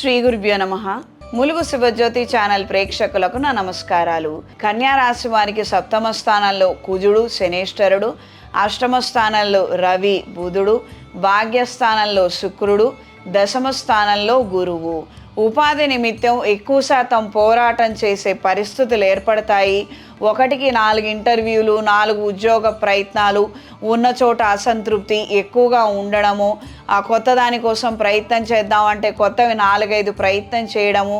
శ్రీ గురుభ్యో నమః. ములుగు శుభజ్యోతి ఛానల్ ప్రేక్షకులకు నా నమస్కారాలు. కన్యా రాశి వారికి సప్తమ స్థానంలో కుజుడు శనేశ్వరుడు, అష్టమ స్థానంలో రవి బుధుడు, భాగ్యస్థానంలో శుక్రుడు, దశమ స్థానంలో గురువు. ఉపాధి నిమిత్తం ఎక్కువ శాతం పోరాటం చేసే పరిస్థితులు ఏర్పడతాయి. 1-4 ఇంటర్వ్యూలు, 4 ఉద్యోగ ప్రయత్నాలు, ఉన్న చోట అసంతృప్తి ఎక్కువగా ఉండడము, ఆ కొత్త దానికోసం ప్రయత్నం చేద్దామంటే కొత్తవి 4-5 ప్రయత్నం చేయడము,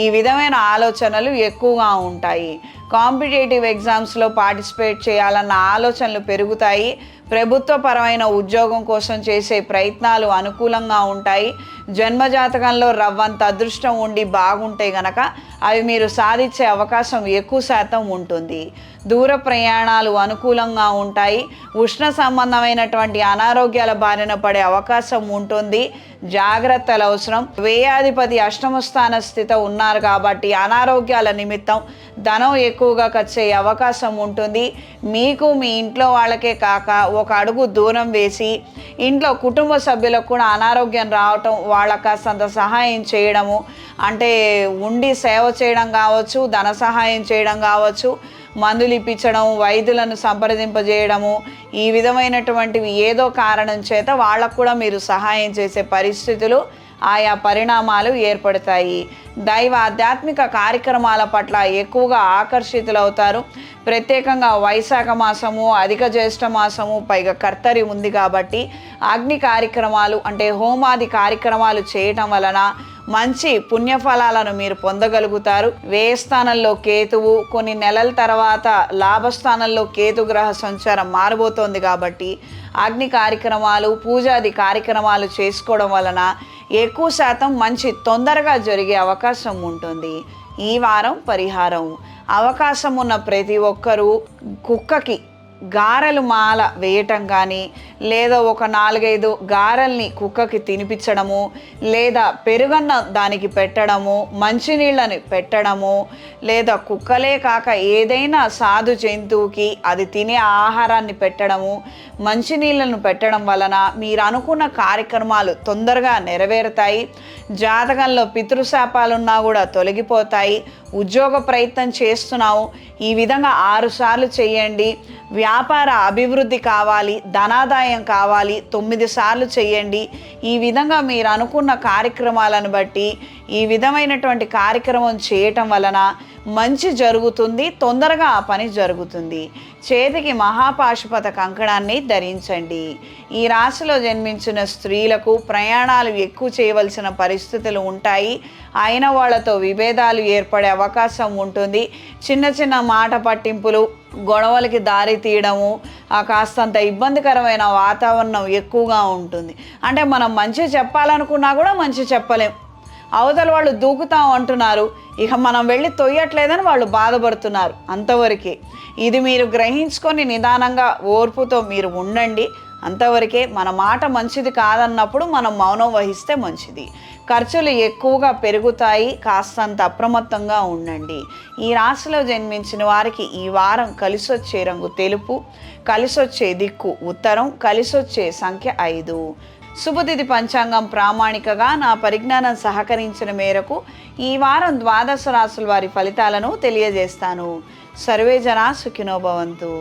ఈ విధమైన ఆలోచనలు ఎక్కువగా ఉంటాయి. కాంపిటేటివ్ ఎగ్జామ్స్లో పార్టిసిపేట్ చేయాలన్న ఆలోచనలు పెరుగుతాయి. ప్రభుత్వపరమైన ఉద్యోగం కోసం చేసే ప్రయత్నాలు అనుకూలంగా ఉంటాయి. జన్మజాతకంలో రవ్వంత అదృష్టం ఉండి బాగుంటే గనక అవి మీరు సాధించే అవకాశం ఎక్కువ శాతం ఉంటుంది. దూర ప్రయాణాలు అనుకూలంగా ఉంటాయి. ఉష్ణ సంబంధమైనటువంటి అనారోగ్యాల బారిన పడే అవకాశం ఉంటుంది. జాగ్రత్తలు అవసరం. వ్యయాధిపతి అష్టమ స్థాన స్థిత ఉన్నారు కాబట్టి అనారోగ్యాల నిమిత్తం ధనం ఎక్కువగా ఖర్చయ్యే అవకాశం ఉంటుంది. మీకు మీ ఇంట్లో వాళ్ళకే కాక ఒక అడుగు దూరం వేసి ఇంట్లో కుటుంబ సభ్యులకు కూడా అనారోగ్యం రావటం, వాళ్ళకి కాస్తంత సహాయం చేయడము, అంటే ఉండి సేవ చేయడం కావచ్చు, ధన సహాయం చేయడం కావచ్చు, మందులు ఇప్పించడం, వైద్యులను సంప్రదింపజేయడము, ఈ విధమైనటువంటివి ఏదో కారణం చేత వాళ్ళకు కూడా మీరు సహాయం చేసే పరిస్థితులు, ఆయా పరిణామాలు ఏర్పడతాయి. దైవ ఆధ్యాత్మిక కార్యక్రమాల పట్ల ఎక్కువగా ఆకర్షితులవుతారు. ప్రత్యేకంగా వైశాఖ మాసము, అధిక జ్యేష్ఠ మాసము, పైగా కర్తరి ఉంది కాబట్టి అగ్ని కార్యక్రమాలు అంటే హోమాది కార్యక్రమాలు చేయటం వలన మంచి పుణ్యఫలాలను మీరు పొందగలుగుతారు. వ్యయస్థానంలో కేతువు, కొన్ని నెలల తర్వాత లాభస్థానంలో కేతుగ్రహ సంచారం మారబోతోంది కాబట్టి అగ్ని కార్యక్రమాలు, పూజాది కార్యక్రమాలు చేసుకోవడం వలన ఎక్కువ శాతం మంచి తొందరగా జరిగే అవకాశం ఉంటుంది. ఈ వారం పరిహారం: అవకాశం ఉన్న ప్రతి ఒక్కరూ కుక్కకి గారెలు మాల వేయటం కానీ, లేదా ఒక 4-5 గారెల్ని కుక్కకి తినిపించడము, లేదా పెరుగన్న దానికి పెట్టడము, మంచినీళ్ళని పెట్టడము, లేదా కుక్కలే కాక ఏదైనా సాధు జంతువుకి అది తినే ఆహారాన్ని పెట్టడము, మంచినీళ్ళను పెట్టడం వలన మీరు అనుకున్న కార్యక్రమాలు తొందరగా నెరవేరుతాయి. జాతకంలో పితృశాపాలున్నా కూడా తొలగిపోతాయి. ఉద్యోగ ప్రయత్నం చేస్తున్నావు, ఈ విధంగా 6 సార్లు చేయండి. వ్యాపార అభివృద్ధి కావాలి, ధనాదాయం కావాలి, 9 సార్లు చేయండి. ఈ విధంగా మీరు అనుకున్న కార్యక్రమాలను బట్టి ఈ విధమైనటువంటి కార్యక్రమం చేయటం వలన మంచి జరుగుతుంది, తొందరగా ఆ పని జరుగుతుంది. చేతికి మహాపాశుపత కంకణాన్ని ధరించండి. ఈ రాశిలో జన్మించిన స్త్రీలకు ప్రయాణాలు ఎక్కువ చేయవలసిన పరిస్థితులు ఉంటాయి. అయిన వాళ్ళతో విభేదాలు ఏర్పడే అవకాశం ఉంటుంది. చిన్న చిన్న మాట పట్టింపులు, గొడవలకి దారి తీయడము, కాస్తంత ఇబ్బందికరమైన వాతావరణం ఎక్కువగా ఉంటుంది. అంటే మనం మంచి చెప్పాలనుకున్నా కూడా మంచి చెప్పలేం. అవతల వాళ్ళు దూకుతాం అంటున్నారు, ఇక మనం వెళ్ళి తొయ్యట్లేదని వాళ్ళు బాధపడుతున్నారు. అంతవరకే. ఇది మీరు గ్రహించుకొని నిదానంగా ఓర్పుతో మీరు ఉండండి. అంతవరకే. మన మాట మంచిది కాదన్నప్పుడు మనం మౌనం వహిస్తే మంచిది. ఖర్చులు ఎక్కువగా పెరుగుతాయి, కాస్తంత అప్రమత్తంగా ఉండండి. ఈ రాశిలో జన్మించిన వారికి ఈ వారం కలిసొచ్చే రంగు తెలుపు, కలిసొచ్చే దిక్కు ఉత్తరం, కలిసొచ్చే సంఖ్య 5. శుభతిథి పంచాంగం ప్రామాణికగా నా పరిజ్ఞానం సహకరించిన మేరకు ఈ వారం 12 రాశుల వారి ఫలితాలను తెలియజేస్తాను. సర్వే జనా సుఖినో భవంతు.